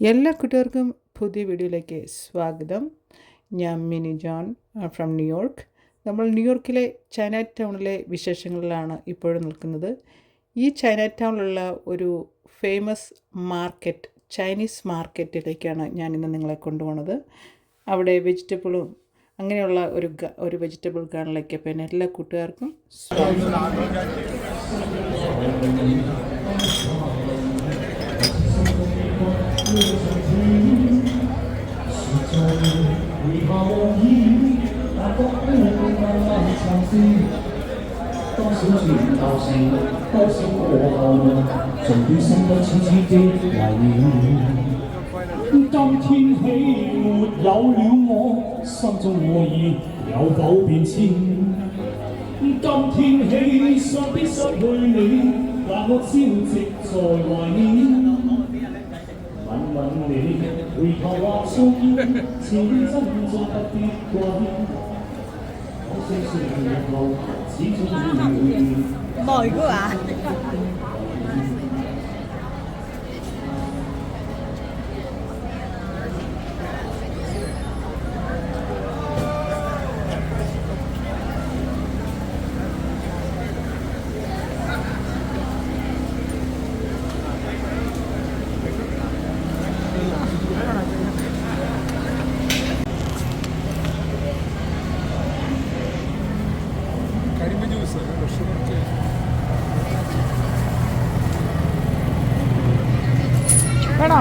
എല്ലാ കൂട്ടുകാർക്കും പുതിയ വീഡിയോയിലേക്ക് സ്വാഗതം. ഞാൻ മിനി ജോൺ ഫ്രം ന്യൂയോർക്ക്. നമ്മൾ ന്യൂയോർക്കിലെ ചൈന ടൗണിലെ വിശേഷങ്ങളിലാണ് ഇപ്പോഴും നിൽക്കുന്നത്. ഈ ചൈന ടൗണിലുള്ള ഒരു ഫേമസ് മാർക്കറ്റ്, ചൈനീസ് മാർക്കറ്റിലേക്കാണ് ഞാനിന്ന് നിങ്ങളെ കൊണ്ടുപോകുന്നത്. അവിടെ വെജിറ്റബിളും അങ്ങനെയുള്ള ഒരു വെജിറ്റബിൾ ഗാർഡനിലേക്ക് പിന്നെ എല്ലാ കൂട്ടുകാർക്കും今天起沒有了我，心中愛意有否變遷？今天起想必失去你，但我朝夕在懷念。問問你，回頭或初見，情真再不必掛牽。可惜歲月後，始終會變。Mời cô ạ. വേണോ?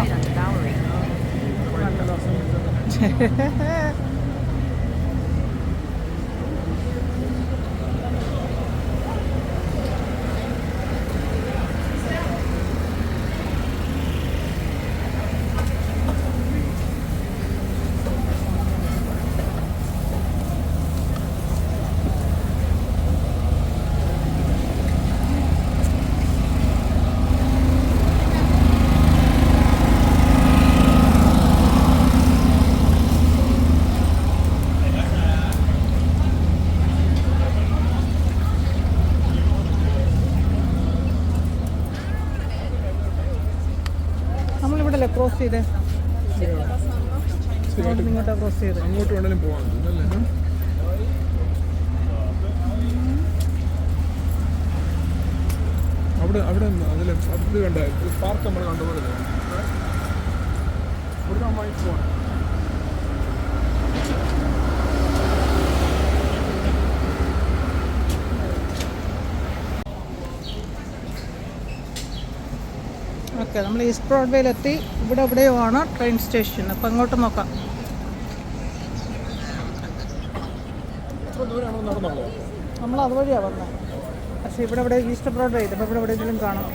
നമ്മളിവിടെ ക്രോസ് ചെയ്തേ, ഇങ്ങോട്ടാ ക്രോസ് ചെയ്ത്. അങ്ങോട്ട് വേണേലും പോവാം അല്ലേ? അവിടെ അവിടെ അതിൽ അത് കണ്ട പാർക്ക് നമ്മൾ കണ്ടുപോലെ ഇവിടെ നന്നായി പോവാം. ഓക്കെ, നമ്മൾ ഈസ്റ്റ് ബ്രോഡ്വേയിലെത്തി. ഇവിടെ എവിടെയോ ആണ് ട്രെയിൻ സ്റ്റേഷൻ. അപ്പം അങ്ങോട്ട് നോക്കാം. നമ്മൾ അതുവഴിയാണ് വന്നത്. പക്ഷേ ഇവിടെ ഇവിടെ ഈസ്റ്റ് ബ്രോഡ്വേ ഇല്ല. അപ്പോൾ ഇവിടെ എവിടെയെങ്കിലും കാണാം.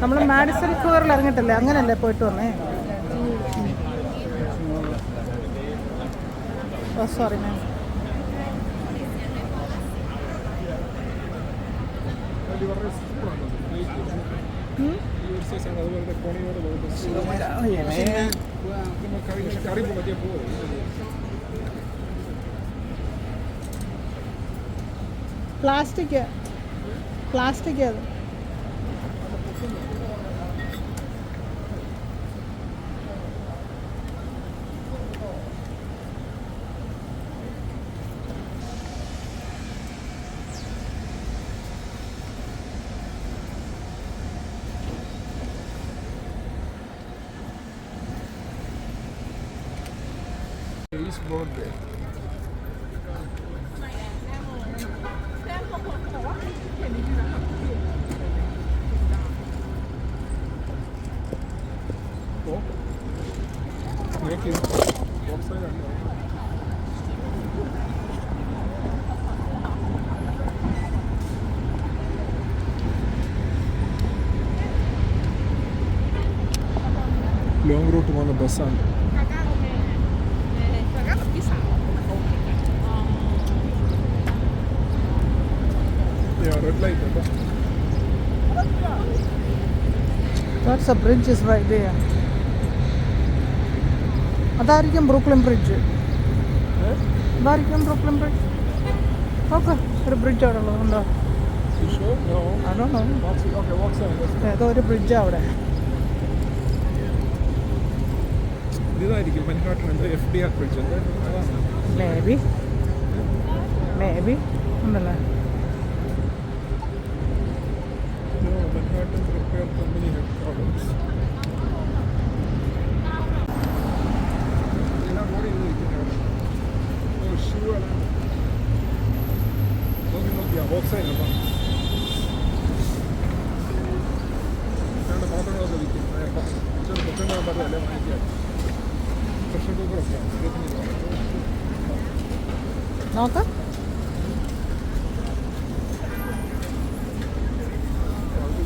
നമ്മൾ മാഡിസൺ സ്ക്വയറിൽ ഇറങ്ങിയിട്ടല്ലേ, അങ്ങനെയല്ലേ പോയിട്ട് വന്നേ? ഓ സോറി മാം. പ്ലാസ്റ്റിക് അത്. East Broadway. ലോങ് റൂട്ട് പോകുന്ന ബസ്സാണ്. Red light. That's a bridge is right there. അതായിരിക്കും ബ്രൂക്ലിൻ ബ്രിഡ്ജ്. അതായിരിക്കും ബ്രൂക്ലിൻ ബ്രിഡ്ജ്. ഓക്കെ, ഒരു ബ്രിഡ്ജ് അവിടെ ഉള്ളതുണ്ടോ? ഏതോ ഒരു ബ്രിഡ്ജാണ് അവിടെ. ഇതായിരിക്കും മൻഹാട്ടൻ എന്ത് FDR ബ്രിഡ്ജ് എന്താ അതാണ് മേബി ഉണ്ടല്ലേ. Manhattan repair company headquarters. എല്ലാം മോഡി ഇരിക്കുന്നത് ഷൂ ആണ് നോക്കിയാ ബോക്സ് ആയിരുന്നു പാത്രങ്ങളൊക്കെ വിൽക്കും. പൊക്കങ്ങൾ പറഞ്ഞല്ലേ വാങ്ങിക്കാൻ പ്രഷർ കുക്കറൊക്കെയാണ് നോക്കാം.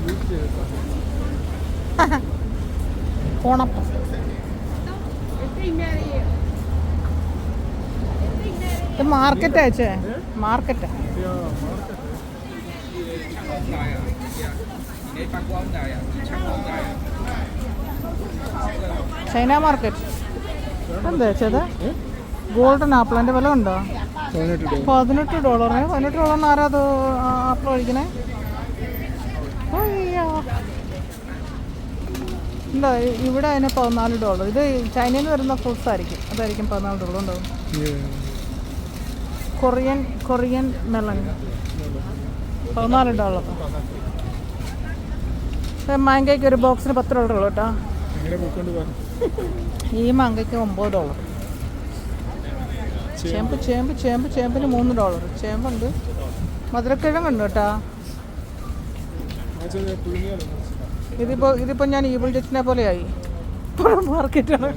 യൂസ് ചെയ്തിട്ടാണ്. ഓണപ്പം ഇത് മാർക്കറ്റാ ചേ, മാർക്കറ്റാ. ചൈന മാർക്കറ്റ് എന്താ ചേട്ടാ? ഗോൾഡൻ ആപ്പിൾ അതിൻ്റെ വില ഉണ്ടോ? $18. $18 ആരാ അത് ആപ്പിൾ കഴിക്കണേ? അയ്യോ എന്താ ഇവിടെ അതിന് $14. ഇത് ചൈനയിൽ നിന്ന് വരുന്ന ഫ്രൂട്ട്സ് ആയിരിക്കും, അതായിരിക്കും $14 ഉണ്ടാവും. Korean melon $14. മാങ്കയ്ക്ക് ഒരു ബോക്സിന് $10 ഉള്ളൂ കേട്ടോ. ഈ മാങ്കയ്ക്ക് $9. ചേമ്പിന് $3. ചേമ്പുണ്ട്, മധുരക്കിഴങ്ങുണ്ട് കേട്ടോ. ഇതിപ്പോൾ ഞാൻ ഈബിൾ ജെറ്റിനെ പോലെയായി മാർക്കറ്റാണ്.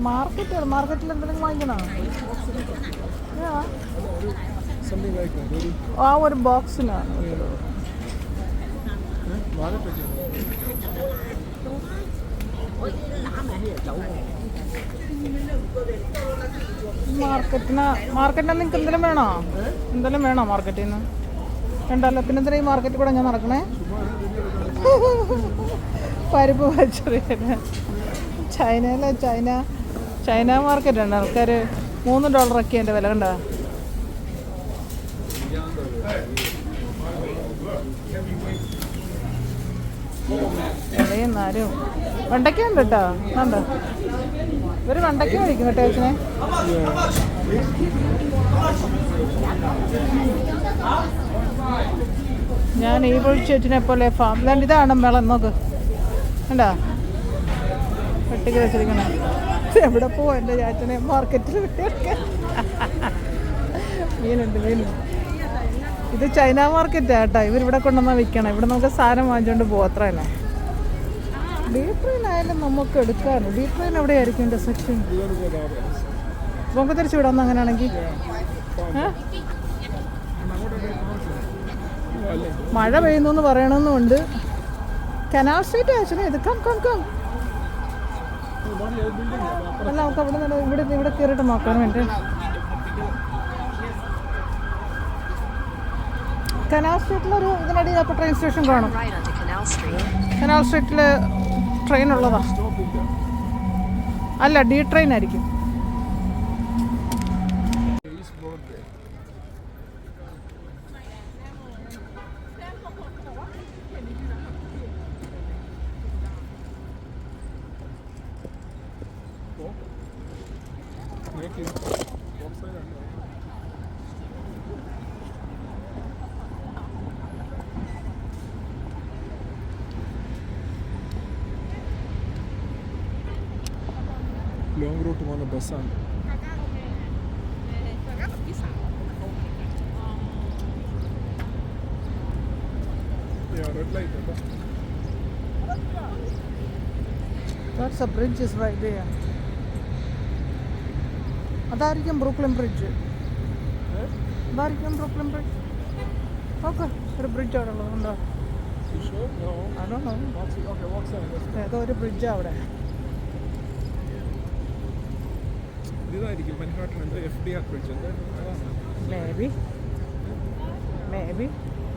മാർക്കറ്റിൽ എന്തെങ്കിലും വാങ്ങിക്കണോ? ആ ഒരു ബോക്സിനാണ്. മാർക്കറ്റിന് നിങ്ങൾക്ക് എന്തെങ്കിലും വേണോ മാർക്കറ്റിൽ നിന്ന്? വേണ്ടല്ലോ, പിന്നെ എന്തിനാ ഈ മാർക്കറ്റിൽ കൂടെ ഞാൻ നടക്കണേ? പരിപ്പ് പച്ചറിയാൻ ചൈന മാർക്കറ്റാണ്. ആൾക്കാർ $3 എൻ്റെ വില കണ്ട. എന്നാലും വെണ്ടയ്ക്ക ഉണ്ട് കേട്ടോ. കണ്ടോ, ഇവർ വെണ്ടയ്ക്ക കഴിക്കും കേട്ടോ ചേച്ചനെ. ഞാൻ ഈ പൊളിച്ചേച്ചിനെ പോലെ ഫാം ഇതാണ് മേളം. നോക്ക് കണ്ടാ വെട്ടിക്ക് വെച്ചിരിക്കണേ. എവിടെ പോവാ എൻ്റെ ചാച്ചനെ? മാർക്കറ്റിൽ വിട്ടെടുക്കാൻ. മീനുണ്ട്. ഇത് ചൈന മാർക്കറ്റാണ് കേട്ടോ. ഇവരിവിടെ കൊണ്ടുവന്നാൽ വിൽക്കണം. ഇവിടെ നമുക്ക് സാധനം വാങ്ങിച്ചുകൊണ്ട് പോകാം, അത്ര തന്നെ. ഡീ ട്രെയിൻ ആയാലും നമുക്ക് എടുക്കാറ്. ഡീ ട്രെയിൻ എവിടെയായിരിക്കും എൻ്റെ സെക്ഷൻ? നമുക്ക് തിരിച്ചു വിടാമെന്ന് അങ്ങനെയാണെങ്കിൽ. മഴ പെയ്യുന്നു എന്ന് പറയണമെന്നുണ്ട്. കനാൽ സ്ട്രീറ്റ് ആക്ച്വലി ഇത് കം അല്ല, നമുക്ക് അവിടെ ഇവിടെ കയറിയിട്ട് നോക്കാൻ വേണ്ടി. കനാൽ സ്ട്രീറ്റിലൊരു ഇതിനടിയിൽ അപ്പോൾ ട്രെയിൻ സ്റ്റേഷൻ കാണും. കനാൽ സ്ട്രീറ്റിൽ ട്രെയിൻ ഉള്ളതാ. അല്ല, ഡി ട്രെയിൻ ആയിരിക്കും. ലോങ് റൂട്ട് പോകുന്ന ബസ്സാണ്. റെഡ് ലൈറ്റ് അല്ല. That's a bridge is right there. അതായിരിക്കും ബ്രൂക്ലിൻ ബ്രിഡ്ജ്. ഓക്കെ, ഒരു ബ്രിഡ്ജ് അവിടെ ഉള്ളതുണ്ടോ? ഏതോ ഒരു ബ്രിഡ്ജ് അവിടെ. ഇതായിരിക്കും മൻഹാട്ടൻ എന്ത് FDR ബ്രിഡ്ജ് എന്താ അതാണ് മേബി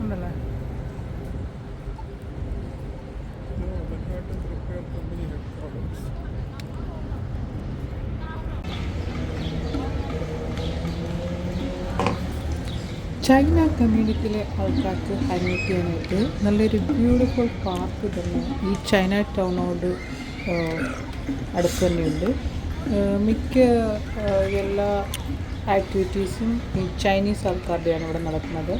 ഉണ്ടല്ലേ. Manhattan repair company headquarters. China കമ്മ്യൂണിറ്റിയിലെ ആൾക്കാർക്ക് ഹൈലൈറ്റ് ചെയ്യാനായിട്ട് നല്ലൊരു ബ്യൂട്ടിഫുൾ പാർക്ക് തന്നെ ഈ ചൈന ടൗണോട് അടുത്ത് തന്നെയുണ്ട്. മിക്ക എല്ലാ ആക്ടിവിറ്റീസും ഈ ചൈനീസ് ആൾക്കാരുടെയാണ് ഇവിടെ നടക്കുന്നത്.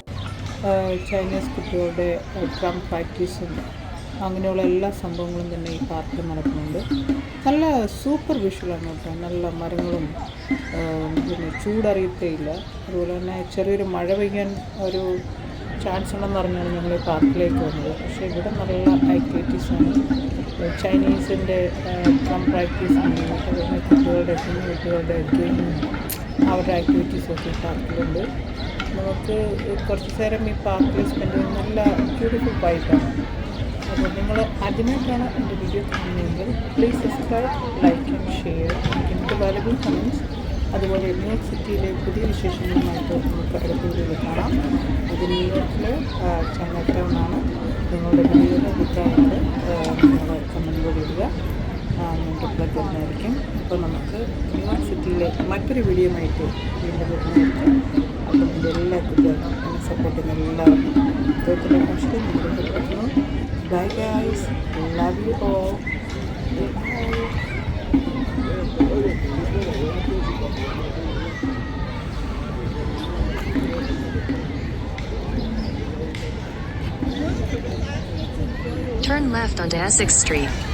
ചൈനീസ് കുട്ടികളുടെ ഡ്രം പ്രാക്ടീസും അങ്ങനെയുള്ള എല്ലാ സംഭവങ്ങളും തന്നെ ഈ പാർക്കിൽ നടക്കുന്നുണ്ട്. നല്ല സൂപ്പർ വിഷ്വലാണ് കേട്ടോ. നല്ല മരങ്ങളും പിന്നെ ചൂടറിയത്തേയില്ല. അതുപോലെ തന്നെ ചെറിയൊരു മഴ പെയ്യാൻ ഒരു ചാൻസ് ഉണ്ടെന്ന് പറഞ്ഞാണ് ഞങ്ങൾ ഈ പാർക്കിലേക്ക് വന്നത്. പക്ഷേ ഇവിടെ നല്ല ആക്ടിവിറ്റീസാണ്. ചൈനീസിൻ്റെ ഡ്രം പ്രാക്ടീസാണ്, അതുപോലെ കുട്ടികളുടെ കുഞ്ഞു കുട്ടികളുടെ ഗെയിമും അവരുടെ ആക്ടിവിറ്റീസൊക്കെ ഈ പാർക്കിലുണ്ട്. നമുക്ക് കുറച്ച് നേരം ഈ പാർക്കിൽ സ്പെൻഡ് ചെയ്യുന്ന നല്ല ബ്യൂട്ടിഫുൾ വൈബാണ്. അപ്പോൾ നിങ്ങൾ ആദ്യമായിട്ടാണ് എൻ്റെ വീഡിയോ കാണുന്നതെങ്കിൽ please subscribe, like and share, എനിക്ക് വാല്യുബിൾ കമൻറ്റ്സ്. അതുപോലെ ന്യൂയോർക്ക് സിറ്റിയിലെ പുതിയ വിശേഷങ്ങളുമായിട്ട് നമുക്ക് അടുത്ത വീഡിയോയിൽ കാണാം. ഇത് ന്യൂയോർക്കിലെ ചൈന ടൗണാണ്. നിങ്ങളുടെ വലിയൊരു അഭിപ്രായങ്ങൾ നിങ്ങൾ കമൻറ്റിലൂടെ ഇടുക, ഞാൻ റിപ്ലൈ തരുന്നതായിരിക്കും. അപ്പോൾ നമുക്ക് ന്യൂയോർക്ക് സിറ്റിയിലെ മറ്റൊരു വീഡിയോയുമായിട്ട് വീണ്ടും വരുന്നതായിരിക്കും. അപ്പം എൻ്റെ എല്ലാ കുട്ടികൾക്കും എന്നെ സപ്പോർട്ട് ചെയ്യുന്ന എല്ലാവർക്കും ഇത്തരത്തിലുള്ള ഭക്ഷണം നിങ്ങൾക്ക് പറ്റുന്നു. Bye guys, love you all. Turn left onto Essex Street.